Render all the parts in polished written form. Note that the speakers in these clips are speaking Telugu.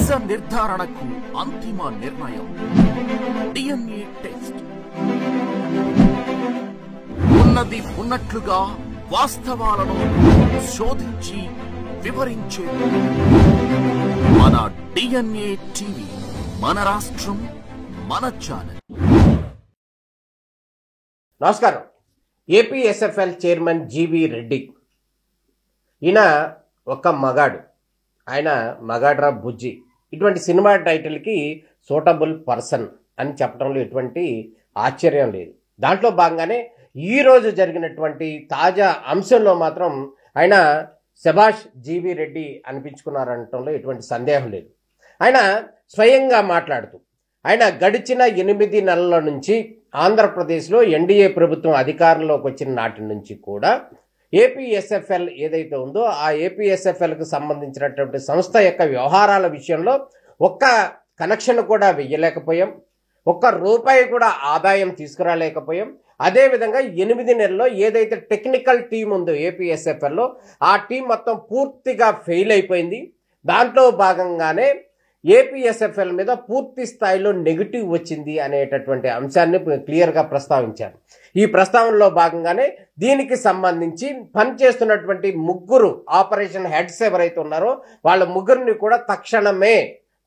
నిజ నిర్ధారణకు అంతిమ నిర్ణయం డిఎన్ఏ టెస్ట్. ఉన్నది ఉన్నట్లుగా వాస్తవాలను శోధించి వివరించే మన డిఎన్ఏ టీవీ, మన రాష్ట్రం, మన ఛానల్. నమస్కారం. ఏపీఎస్ఎఫ్ఎల్ చైర్మన్ జీవీ రెడ్డి, ఈయన ఒక మగాడు, ఆయన మగాడ్రా బుజ్జి, ఇటువంటి సినిమా టైటిల్కి సూటబుల్ పర్సన్ అని చెప్పడంలో ఎటువంటి ఆశ్చర్యం లేదు. దాంట్లో భాగంగానే ఈరోజు జరిగినటువంటి తాజా అంశంలో మాత్రం ఆయన శభాష్ జీవీ రెడ్డి అనిపించుకున్నారనటంలో ఎటువంటి సందేహం లేదు. ఆయన స్వయంగా మాట్లాడుతూ ఆయన గడిచిన 8 నెలల నుంచి ఆంధ్రప్రదేశ్లో ఎన్డీఏ ప్రభుత్వం అధికారంలోకి వచ్చిన నాటి నుంచి కూడా ఏపీఎస్ఎఫ్ఎల్ ఏదైతే ఉందో ఆ ఏపీఎస్ఎఫ్ఎల్కి సంబంధించినటువంటి సంస్థ యొక్క వ్యవహారాల విషయంలో ఒక్క కనెక్షన్ కూడా వెయ్యలేకపోయాం, ఒక్క రూపాయి కూడా ఆదాయం తీసుకురాలేకపోయాం. అదేవిధంగా 8 నెలల్లో ఏదైతే టెక్నికల్ టీం ఉందో ఏపీఎస్ఎఫ్ఎల్లో ఆ టీం మొత్తం పూర్తిగా ఫెయిల్ అయిపోయింది. దాంట్లో భాగంగానే ఏపీఎస్ఎఫ్ఎల్ మీద పూర్తి స్థాయిలో నెగిటివ్ వచ్చింది అనేటటువంటి అంశాన్ని క్లియర్గా ప్రస్తావించారు. ఈ ప్రస్తావనలో భాగంగానే దీనికి సంబంధించి పనిచేస్తున్నటువంటి 3 ఆపరేషన్ హెడ్స్ ఎవరైతే ఉన్నారో వాళ్ళ 3ని కూడా తక్షణమే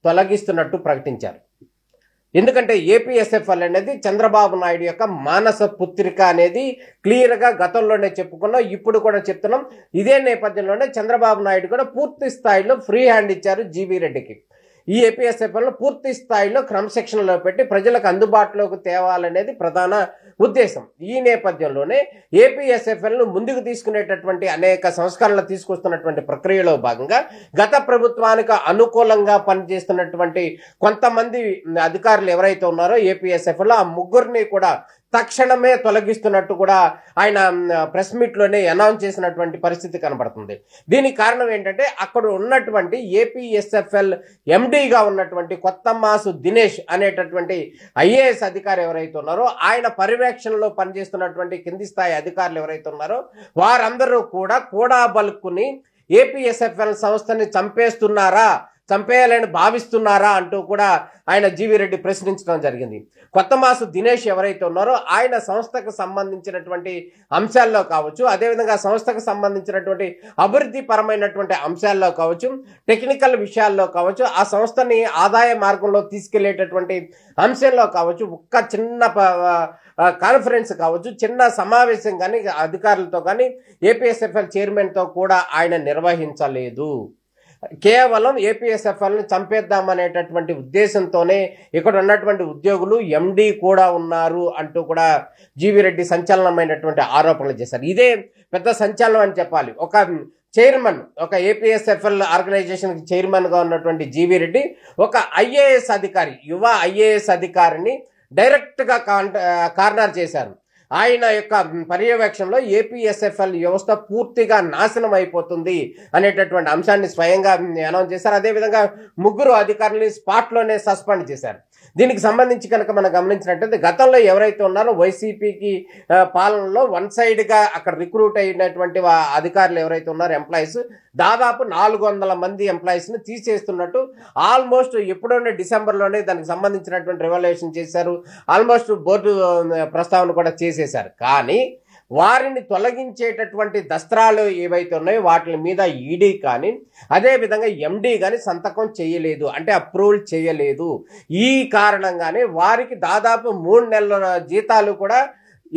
తొలగిస్తున్నట్టు ప్రకటించారు. ఎందుకంటే ఏపీఎస్ఎఫ్ఎల్ అనేది చంద్రబాబు నాయుడు యొక్క మానస పుత్రిక అనేది క్లియర్గా గతంలోనే చెప్పుకున్నాం, ఇప్పుడు కూడా చెప్తున్నాం. ఇదే నేపథ్యంలోనే చంద్రబాబు నాయుడు కూడా పూర్తి స్థాయిలో ఫ్రీ హ్యాండ్ ఇచ్చారు జీవీ రెడ్డికి. ఈ ఏపీఎస్ఎఫ్ఎల్ను పూర్తి స్థాయిలో క్రమశిక్షణలో పెట్టి ప్రజలకు అందుబాటులోకి తేవాలనేది ప్రధాన ఉద్దేశం. ఈ నేపథ్యంలోనే ఏపీఎస్ఎఫ్ఎల్ను ముందుకు తీసుకునేటటువంటి అనేక సంస్కరణలు తీసుకొస్తున్నటువంటి ప్రక్రియలో భాగంగా గత ప్రభుత్వానికి అనుకూలంగా పనిచేస్తున్నటువంటి కొంతమంది అధికారులు ఎవరైతే ఉన్నారో ఏపీఎస్ఎఫ్ఎల్లో ఆ 3ని కూడా తక్షణమే తొలగిస్తున్నట్టు కూడా ఆయన ప్రెస్ మీట్లోనే అనౌన్స్ చేసినటువంటి పరిస్థితి కనబడుతుంది. దీనికి కారణం ఏంటంటే అక్కడ ఉన్నటువంటి ఏపీఎస్ఎఫ్ఎల్ ఎండీగా ఉన్నటువంటి కొత్తమాసు దినేష్ అనేటటువంటి ఐఏఎస్ అధికారి ఎవరైతే ఉన్నారో ఆయన పర్యవేక్షణలో పనిచేస్తున్నటువంటి కింది స్థాయి అధికారులు ఎవరైతే ఉన్నారో వారందరూ కూడా బలుక్కుని ఏపీఎస్ఎఫ్ఎల్ సంస్థని చంపేయాలని భావిస్తున్నారా అంటూ కూడా ఆయన జీవీ రెడ్డి ప్రశ్నించడం జరిగింది. కొత్తమాసు దినేష్ ఎవరైతే ఉన్నారో ఆయన సంస్థకు సంబంధించినటువంటి అంశాల్లో కావచ్చు, అదేవిధంగా సంస్థకు సంబంధించినటువంటి అభివృద్ధి పరమైనటువంటి అంశాల్లో కావచ్చు, టెక్నికల్ విషయాల్లో కావచ్చు, ఆ సంస్థని ఆదాయ మార్గంలో తీసుకెళ్లేటటువంటి అంశంలో కావచ్చు, ఒక్క చిన్న కాన్ఫరెన్స్ కావచ్చు, చిన్న సమావేశం కానీ అధికారులతో కానీ ఏపీఎస్ఎఫ్ఎల్ చైర్మన్తో కూడా ఆయన నిర్వహించలేదు. కేవలం ఏపీఎస్ఎఫ్ఎల్ని చంపేద్దామనేటటువంటి ఉద్దేశంతోనే ఇక్కడ ఉన్నటువంటి ఉద్యోగులు ఎండీ కూడా ఉన్నారు అంటూ కూడా జీవీ రెడ్డి సంచలనమైనటువంటి ఆరోపణలు చేశారు. ఇదే పెద్ద సంచలనం అని చెప్పాలి. ఒక చైర్మన్, ఒక ఏపీఎస్ఎఫ్ఎల్ ఆర్గనైజేషన్కి చైర్మన్గా ఉన్నటువంటి జీవీ రెడ్డి ఒక ఐఏఎస్ అధికారి, యువ ఐఏఎస్ అధికారిని డైరెక్ట్గా కార్నర్ చేశారు. ఆయన యొక్క పర్యవేక్షణలో ఏపీఎస్ఎఫ్ఎల్ వ్యవస్థ పూర్తిగా నాశనం అయిపోతుంది అనేటటువంటి అంశాన్ని స్వయంగా అనౌన్స్ చేశారు. అదేవిధంగా 3 అధికారులని స్పాట్లోనే సస్పెండ్ చేశారు. దీనికి సంబంధించి కనుక మనం గమనించినట్టయితే గతంలో ఎవరైతే ఉన్నారో వైసీపీకి పాలనలో వన్ సైడ్గా అక్కడ రిక్రూట్ అయినటువంటి అధికారులు ఎవరైతే ఉన్నారో ఎంప్లాయీస్ దాదాపు 400 మంది ఎంప్లాయీస్ని తీసేస్తున్నట్టు ఆల్మోస్ట్ ఎప్పుడోనే డిసెంబర్లోనే దానికి సంబంధించినటువంటి రివల్యూషన్ చేశారు. ఆల్మోస్ట్ బోర్డు ప్రస్తావన కూడా చేసేశారు. కానీ వారిని తొలగించేటటువంటి దస్త్రాలు ఏవైతే ఉన్నాయో వాటి మీద ఈడీ కానీ అదేవిధంగా ఎండీ కానీ సంతకం చేయలేదు, అంటే అప్రూవల్ చేయలేదు. ఈ కారణంగానే వారికి దాదాపు 3 నెలల జీతాలు కూడా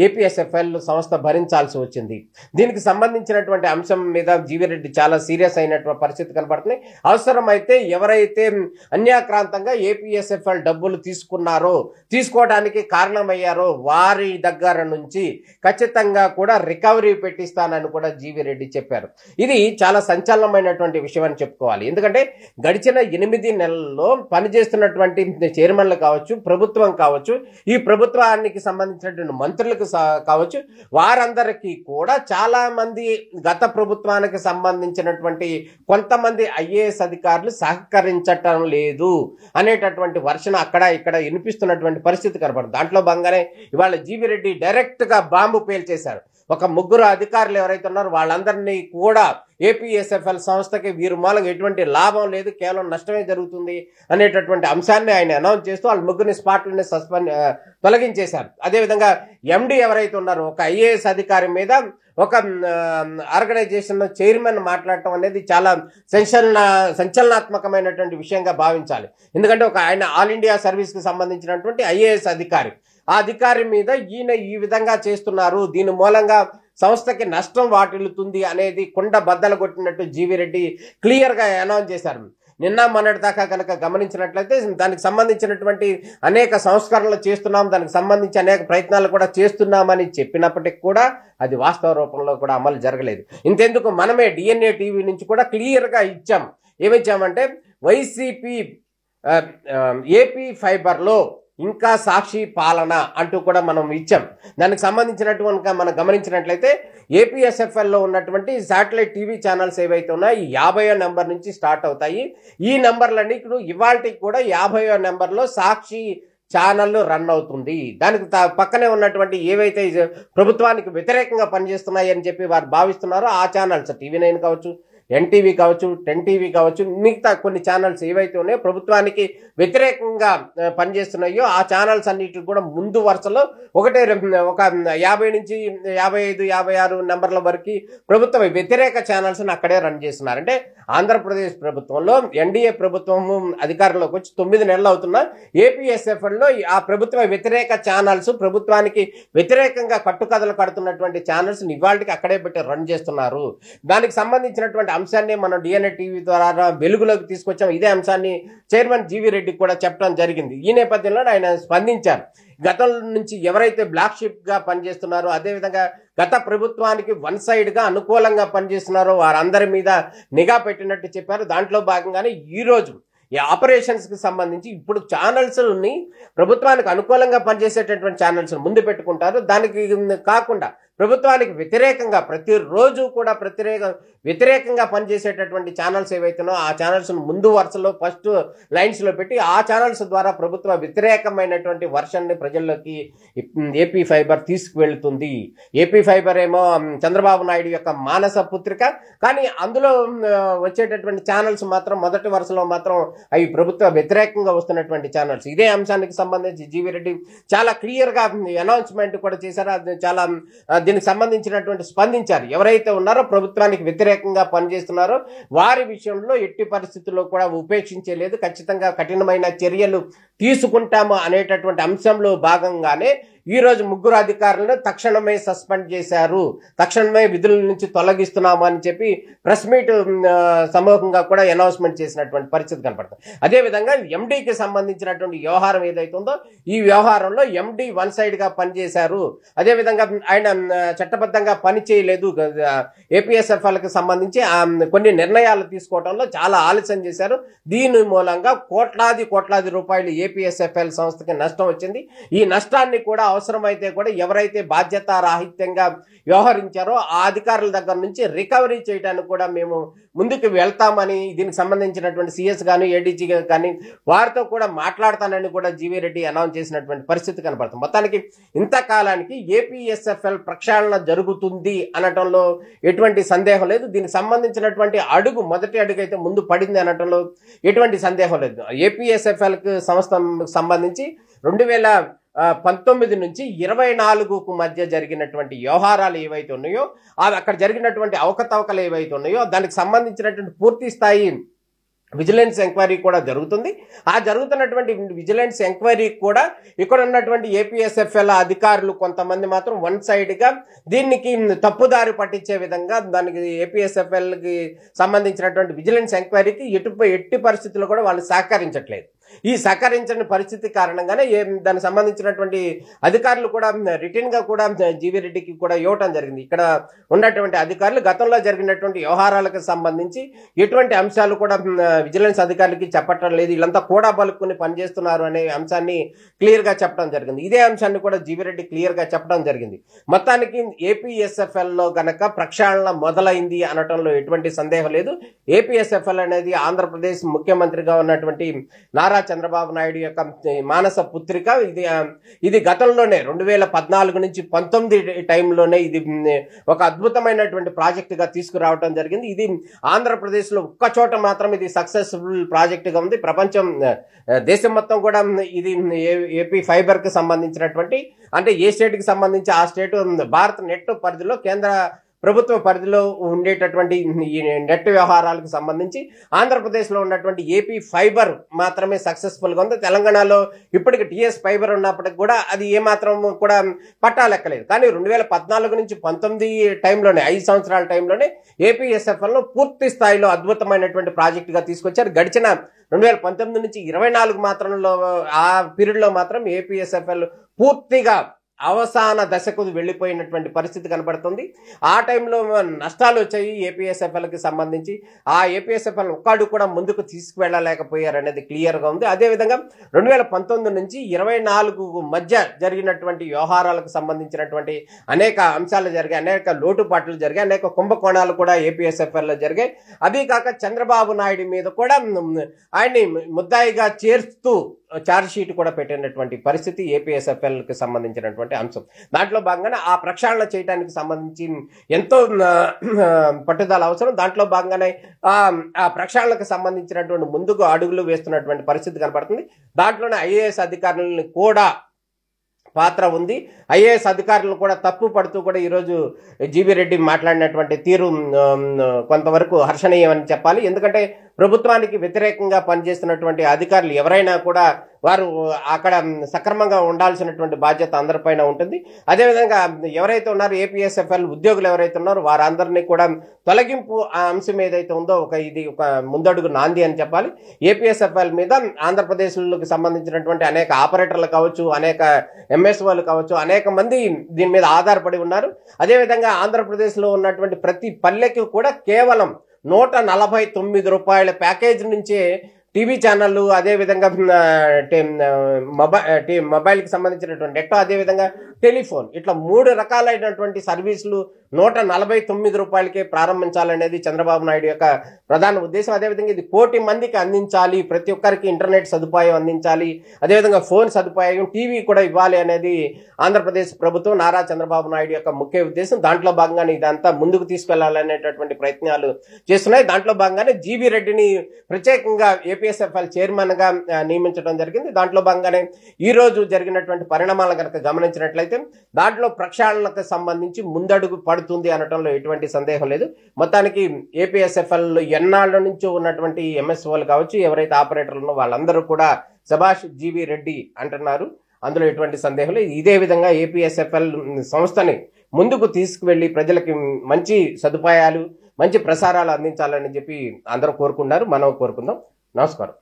ఏపీఎస్ఎఫ్ఎల్ సంస్థ భరించాల్సి వచ్చింది. దీనికి సంబంధించినటువంటి అంశం మీద జీవీ రెడ్డి చాలా సీరియస్ అయినటువంటి పరిస్థితి కనబడుతుంది. అవసరమైతే ఎవరైతే అన్యాక్రాంతంగా ఏపీఎస్ఎఫ్ఎల్ డబ్బులు తీసుకోవడానికి కారణమయ్యారో వారి దగ్గర నుంచి ఖచ్చితంగా కూడా రికవరీ పెట్టిస్తానని కూడా జీవీ రెడ్డి చెప్పారు. ఇది చాలా సంచలనమైనటువంటి విషయం అని చెప్పుకోవాలి. ఎందుకంటే గడిచిన 8 నెలల్లో పనిచేస్తున్నటువంటి చైర్మన్లు కావచ్చు, ప్రభుత్వం కావచ్చు, ఈ ప్రభుత్వానికి సంబంధించినటువంటి మంత్రులకు కావచ్చు, వారందరికీ కూడా చాలా మంది గత ప్రభుత్వానికి సంబంధించినటువంటి కొంతమంది ఐఏఎస్ అధికారులు సహకరించటం లేదు అనేటటువంటి వర్షన అక్కడ ఇక్కడ వినిపిస్తున్నటువంటి పరిస్థితి కనబడుతుంది. దాంట్లో భాగంగానే ఇవాళ జీవీ రెడ్డి డైరెక్ట్ గా బాంబు పేల్చేశారు. ఒక 3 అధికారులు ఎవరైతే ఉన్నారో వాళ్ళందరినీ కూడా ఏపీఎస్ఎఫ్ఎల్ సంస్థకి వీరి మూలంగా ఎటువంటి లాభం లేదు, కేవలం నష్టమే జరుగుతుంది అనేటటువంటి అంశాన్ని ఆయన అనౌన్స్ చేస్తూ వాళ్ళ ముగ్గురిని స్పాట్లోనే తొలగించేశారు. అదేవిధంగా ఎండి ఎవరైతే ఉన్నారో ఒక ఐఏఎస్ అధికారి మీద ఒక ఆర్గనైజేషన్ చైర్మన్ మాట్లాడటం అనేది చాలా సంచలనాత్మకమైనటువంటి విషయంగా భావించాలి. ఎందుకంటే ఒక ఆయన ఆల్ ఇండియా సర్వీస్కి సంబంధించినటువంటి ఐఏఎస్ అధికారి, ఆ అధికారి మీద ఈయన ఈ విధంగా చేస్తున్నారు, దీని మూలంగా సంస్థకి నష్టం వాటిల్లుతుంది అనేది కుండ బద్దలు కొట్టినట్టు జీవీ రెడ్డి క్లియర్గా అనౌన్స్ చేశారు. నిన్న మొన్నటి దాకా కనుక గమనించినట్లయితే దానికి సంబంధించినటువంటి అనేక సంస్కరణలు చేస్తున్నాం, దానికి సంబంధించి అనేక ప్రయత్నాలు కూడా చేస్తున్నామని చెప్పినప్పటికీ కూడా అది వాస్తవ రూపంలో కూడా అమలు జరగలేదు. ఇంతెందుకు మనమే డిఎన్ఏ టీవీ నుంచి కూడా క్లియర్గా ఇచ్చాం. ఏమిచ్చామంటే వైసీపీ ఏపీ ఫైబర్లో ఇంకా సాక్షి పాలన అంటూ కూడా మనం ఇచ్చాం. దానికి సంబంధించినటువంటి మనం గమనించినట్లయితే ఏపీఎస్ఎఫ్ఎల్లో ఉన్నటువంటి శాటిలైట్ టీవీ ఛానల్స్ ఏవైతే ఉన్నాయో ఈ 50వ నెంబర్ నుంచి స్టార్ట్ అవుతాయి. ఈ నెంబర్లన్నీ ఇప్పుడు ఇవాళకి కూడా 50వ నెంబర్లో సాక్షి ఛానల్ రన్ అవుతుంది. దానికి పక్కనే ఉన్నటువంటి ఏవైతే ప్రభుత్వానికి వ్యతిరేకంగా పనిచేస్తున్నాయి అని చెప్పి వారు భావిస్తున్నారో ఆ ఛానల్స్ TV9 కావచ్చు, ఎన్టీవీ కావచ్చు, 10 టీవీ కావచ్చు, మిగతా కొన్ని ఛానల్స్ ఏవైతే ఉన్నాయో ప్రభుత్వానికి వ్యతిరేకంగా పనిచేస్తున్నాయో ఆ ఛానల్స్ అన్నిటికి కూడా ముందు వరుసలో ఒక 50 నుంచి 55, 56 నెంబర్ల వరకు ప్రభుత్వ వ్యతిరేక ఛానల్స్ని అక్కడే రన్ చేస్తున్నారు. అంటే ఆంధ్రప్రదేశ్ ప్రభుత్వంలో ఎన్డీఏ ప్రభుత్వం అధికారంలోకి వచ్చి 9 నెలలు అవుతున్నా ఏపీఎస్ఎఫ్ఎల్లో ఆ ప్రభుత్వ వ్యతిరేక ఛానల్స్, ప్రభుత్వానికి వ్యతిరేకంగా కట్టుకథలు కడుతున్నటువంటి ఛానల్స్ ఇవాళకి అక్కడే పెట్టి రన్ చేస్తున్నారు. దానికి సంబంధించినటువంటి అంశాన్ని మనం డిఎన్ఏ టీవీ ద్వారా వెలుగులోకి తీసుకొచ్చాం. ఇదే అంశాన్ని చైర్మన్ జీవీ రెడ్డికి కూడా చెప్పడం జరిగింది. ఈ నేపథ్యంలో ఆయన స్పందించారు. గతం నుంచి ఎవరైతే బ్లాక్ షిప్ గా పనిచేస్తున్నారో, అదేవిధంగా గత ప్రభుత్వానికి వన్ సైడ్ గా అనుకూలంగా పనిచేస్తున్నారో వారందరి మీద నిఘా పెట్టినట్టు చెప్పారు. దాంట్లో భాగంగానే ఈ రోజు ఈ ఆపరేషన్స్ కి సంబంధించి ఇప్పుడు ఛానల్స్ని ప్రభుత్వానికి అనుకూలంగా పనిచేసేటటువంటి ఛానల్స్ ముందు పెట్టుకుంటారు. దానికి కాకుండా ప్రభుత్వానికి వ్యతిరేకంగా ప్రతిరోజు కూడా వ్యతిరేకంగా పనిచేసేటటువంటి ఛానల్స్ ఏవైతున్నాయో ఆ ఛానల్స్ ముందు వరుసలో ఫస్ట్ లైన్స్లో పెట్టి ఆ ఛానల్స్ ద్వారా ప్రభుత్వ వ్యతిరేకమైనటువంటి వర్షన్ని ప్రజల్లోకి ఏపీ ఫైబర్ తీసుకువెళ్తుంది. ఏపీ ఫైబర్ ఏమో చంద్రబాబు నాయుడు యొక్క మానస పుత్రిక, కానీ అందులో వచ్చేటటువంటి ఛానల్స్ మాత్రం మొదటి వరుసలో మాత్రం అవి ప్రభుత్వ వ్యతిరేకంగా వస్తున్నటువంటి ఛానల్స్. ఇదే అంశానికి సంబంధించి జీవీ రెడ్డి చాలా క్లియర్గా అనౌన్స్మెంట్ కూడా చేశారు. అది చాలా దీనికి సంబంధించినటువంటి స్పందించారు. ఎవరైతే ఉన్నారో ప్రభుత్వానికి వ్యతిరేకంగా పనిచేస్తున్నారో వారి విషయంలో ఎట్టి పరిస్థితుల్లో కూడా ఉపేక్షించలేదు, ఖచ్చితంగా కఠినమైన చర్యలు తీసుకుంటాము అనేటటువంటి అంశంలో భాగంగానే ఈ రోజు ముగ్గురు అధికారులను తక్షణమే సస్పెండ్ చేశారు, తక్షణమే విధుల నుంచి తొలగిస్తున్నాము అని చెప్పి ప్రెస్ మీట్ సమూహంగా కూడా అనౌన్స్మెంట్ చేసినటువంటి పరిస్థితి కనపడుతుంది. అదేవిధంగా ఎండీకి సంబంధించినటువంటి వ్యవహారం ఏదైతే ఉందో ఈ వ్యవహారంలో ఎండీ వన్ సైడ్ గా పనిచేశారు. అదేవిధంగా ఆయన చట్టబద్ధంగా పని చేయలేదు. ఏపీఎస్ఎఫ్ఎల్కి సంబంధించి కొన్ని నిర్ణయాలు తీసుకోవడంలో చాలా ఆలస్యం చేశారు. దీని మూలంగా కోట్లాది రూపాయలు ఏపీఎస్ఎఫ్ఎల్ సంస్థకి నష్టం వచ్చింది. ఈ నష్టాన్ని కూడా అవసరమైతే కూడా ఎవరైతే బాధ్యతారాహిత్యంగా వ్యవహరించారో ఆ అధికారుల దగ్గర నుంచి రికవరీ చేయడానికి కూడా మేము ముందుకు వెళ్తామని దీనికి సంబంధించినటువంటి సిఎస్ కానీ ఏడీజీ కానీ వారితో కూడా మాట్లాడతానని కూడా జీవీ రెడ్డి అనౌన్స్ చేసినటువంటి పరిస్థితి కనపడుతుంది. మొత్తానికి ఇంతకాలానికి ఏపీఎస్ఎఫ్ఎల్ ప్రక్షాళన జరుగుతుంది అనటంలో ఎటువంటి సందేహం లేదు. దీనికి సంబంధించినటువంటి మొదటి అడుగు అయితే ముందు పడింది అనటంలో ఎటువంటి సందేహం లేదు. ఏపీఎస్ఎఫ్ఎల్కి సంస్థ సంబంధించి 2019 నుంచి 24కు మధ్య జరిగినటువంటి వ్యవహారాలు ఏవైతే ఉన్నాయో అక్కడ జరిగినటువంటి అవకతవకలు ఏవైతే ఉన్నాయో దానికి సంబంధించినటువంటి పూర్తి స్థాయి విజిలెన్స్ ఎంక్వైరీ కూడా జరుగుతుంది. ఆ జరుగుతున్నటువంటి విజిలెన్స్ ఎంక్వైరీ కూడా ఇక్కడ ఉన్నటువంటి ఏపీఎస్ఎఫ్ఎల్ అధికారులు కొంతమంది మాత్రం వన్ సైడ్గా దీనికి తప్పుదారి పట్టించే విధంగా దానికి ఏపీఎస్ఎఫ్ఎల్కి సంబంధించినటువంటి విజిలెన్స్ ఎంక్వైరీకి ఎట్టి పరిస్థితుల్లో కూడా వాళ్ళు సహకరించట్లేదు. ఈ సహకరించని పరిస్థితి కారణంగానే దానికి సంబంధించినటువంటి అధికారులు కూడా రిటర్న్గా కూడా జీవీ రెడ్డికి కూడా ఇవ్వటం జరిగింది. ఇక్కడ ఉన్నటువంటి అధికారులు గతంలో జరిగినటువంటి వ్యవహారాలకు సంబంధించి ఎటువంటి అంశాలు కూడా విజిలెన్స్ అధికారులకి చెప్పటం లేదు, వీళ్ళంతా కూడా బలుక్కుని పనిచేస్తున్నారు అనే అంశాన్ని క్లియర్గా చెప్పడం జరిగింది. ఇదే అంశాన్ని కూడా జీవీ రెడ్డి క్లియర్గా చెప్పడం జరిగింది. మొత్తానికి ఏపీఎస్ఎఫ్ఎల్లో గనక ప్రక్షాళన మొదలైంది అనటంలో ఎటువంటి సందేహం లేదు. ఏపీఎస్ఎఫ్ఎల్ అనేది ఆంధ్రప్రదేశ్ ముఖ్యమంత్రిగా ఉన్నటువంటి నారా నారా చంద్రబాబు నాయుడు యొక్క మానస పుత్రిక. ఇది గతంలోనే 2014 నుంచి 19 టైంలోనే ఇది ఒక అద్భుతమైనటువంటి ప్రాజెక్టుగా తీసుకురావడం జరిగింది. ఇది ఆంధ్రప్రదేశ్లో ఒక్క చోట మాత్రం ఇది సక్సెస్ఫుల్ ప్రాజెక్టుగా ఉంది. ప్రపంచం దేశం మొత్తం కూడా ఇది ఏపీ ఫైబర్ కి సంబంధించినటువంటి, అంటే ఏ స్టేట్ కి సంబంధించి ఆ స్టేట్ భారత్ నెట్ పరిధిలో కేంద్ర ప్రభుత్వ పరిధిలో ఉండేటటువంటి ఈ నెట్ వ్యవహారాలకు సంబంధించి ఆంధ్రప్రదేశ్లో ఉన్నటువంటి ఏపీ ఫైబర్ మాత్రమే సక్సెస్ఫుల్గా ఉంది. తెలంగాణలో ఇప్పటికి టీఎస్ ఫైబర్ ఉన్నప్పటికి కూడా అది ఏమాత్రం కూడా పట్టాలెక్కలేదు. కానీ 2014 నుంచి 19 టైంలోనే 5 సంవత్సరాల టైంలోనే ఏపీఎస్ఎఫ్ఎల్ను పూర్తి స్థాయిలో అద్భుతమైనటువంటి ప్రాజెక్టుగా తీసుకొచ్చారు. గడిచిన 2019 నుంచి 24 మాత్రంలో ఆ పీరియడ్లో మాత్రం ఏపీఎస్ఎఫ్ఎల్ పూర్తిగా అవసాన దశకు వెళ్ళిపోయినటువంటి పరిస్థితి కనబడుతుంది. ఆ టైంలో నష్టాలు వచ్చాయి ఏపీఎస్ఎఫ్ఎల్కి సంబంధించి. ఆ ఏపీఎస్ఎఫ్ఎల్ ఒక్కడు కూడా ముందుకు తీసుకువెళ్ళలేకపోయారు అనేది క్లియర్గా ఉంది. అదేవిధంగా 2019 నుంచి 24 మధ్య జరిగినటువంటి వ్యవహారాలకు సంబంధించినటువంటి అనేక అంశాలు జరిగాయి, అనేక లోటుపాట్లు జరిగాయి, అనేక కుంభకోణాలు కూడా ఏపీఎస్ఎఫ్ఎల్లో జరిగాయి. అదీ కాక చంద్రబాబు నాయుడు మీద కూడా ఆయన్ని ముద్దాయిగా చేర్చుతూ ఛార్జ్ షీట్ కూడా పెట్టినటువంటి పరిస్థితి ఏపీఎస్ఎఫ్ఎల్కి సంబంధించినటువంటి అంశం. దాంట్లో భాగంగానే ఆ ప్రక్షాళన చేయడానికి సంబంధించి ఎంతో పట్టుదల అవసరం. దాంట్లో భాగంగానే ఆ ప్రక్షాళనకు సంబంధించినటువంటి ముందుకు అడుగులు వేస్తున్నటువంటి పరిస్థితి కనపడుతుంది. దాంట్లోనే ఐఏఎస్ అధికారులను కూడా పాత్ర ఉంది. ఐఏఎస్ అధికారులు కూడా తప్పు పడుతూ కూడా ఈరోజు జీవీ రెడ్డి మాట్లాడినటువంటి తీరు కొంతవరకు హర్షణీయమని చెప్పాలి. ఎందుకంటే ప్రభుత్వానికి వ్యతిరేకంగా పనిచేస్తున్నటువంటి అధికారులు ఎవరైనా కూడా వారు అక్కడ సక్రమంగా ఉండాల్సినటువంటి బాధ్యత అందరిపైన ఉంటుంది. అదేవిధంగా ఎవరైతే ఉన్నారో ఏపీఎస్ఎఫ్ఎల్ ఉద్యోగులు ఎవరైతే ఉన్నారో వారందరినీ కూడా తొలగింపు ఆ అంశం ఏదైతే ఉందో ఇది ఒక ముందడుగు నాంది అని చెప్పాలి. ఏపీఎస్ఎఫ్ఎల్ మీద ఆంధ్రప్రదేశ్కి సంబంధించినటువంటి అనేక ఆపరేటర్లు కావచ్చు, అనేక ఎంఎస్ఓలు కావచ్చు, అనేక మంది దీని మీద ఆధారపడి ఉన్నారు. అదేవిధంగా ఆంధ్రప్రదేశ్లో ఉన్నటువంటి ప్రతి పల్లెకి కూడా కేవలం 149 రూపాయల ప్యాకేజ్ నుంచే టీవీ ఛానళ్ళు, అదేవిధంగా మొబైల్కి సంబంధించినటువంటి నెట్, అదేవిధంగా టెలిఫోన్, ఇట్లా 3 రకాలైనటువంటి సర్వీసులు 149 రూపాయలకే ప్రారంభించాలనేది చంద్రబాబు నాయుడు యొక్క ప్రధాన ఉద్దేశం. అదేవిధంగా ఇది 1 కోటి మందికి అందించాలి, ప్రతి ఒక్కరికి ఇంటర్నెట్ సదుపాయం అందించాలి, అదేవిధంగా ఫోన్ సదుపాయం, టీవీ కూడా ఇవ్వాలి అనేది ఆంధ్రప్రదేశ్ ప్రభుత్వం నారా చంద్రబాబు నాయుడు యొక్క ముఖ్య ఉద్దేశం. దాంట్లో భాగంగానే ఇదంతా ముందుకు తీసుకెళ్లాలనేటటువంటి ప్రయత్నాలు చేస్తున్నాయి. దాంట్లో భాగంగానే జీవీ రెడ్డిని ప్రత్యేకంగా ఏపీఎస్ఎఫ్ఎల్ చైర్మన్ గా నియమించడం జరిగింది. దాంట్లో భాగంగానే ఈ రోజు జరిగినటువంటి పరిణామాలను కనుక గమనించినట్లయితే దాంట్లో ప్రక్షాళనకు సంబంధించి ముందడుగు పడుతుంది అనటంలో ఎటువంటి సందేహం లేదు. మొత్తానికి ఏపీఎస్ఎఫ్ఎల్ ఎన్నాళ్ళ నుంచో ఉన్నటువంటి ఎంఎస్ఓలు కావచ్చు, ఎవరైతే ఆపరేటర్లు వాళ్ళందరూ కూడా శభాష్ జీవీ రెడ్డి అంటున్నారు. అందులో ఎటువంటి సందేహం లేదు. ఇదే విధంగా ఏపీఎస్ఎఫ్ఎల్ సంస్థని ముందుకు తీసుకువెళ్లి ప్రజలకి మంచి సదుపాయాలు, మంచి ప్రసారాలు అందించాలని చెప్పి అందరూ కోరుకున్నారు. మనం కోరుకుందాం. నమస్కారం.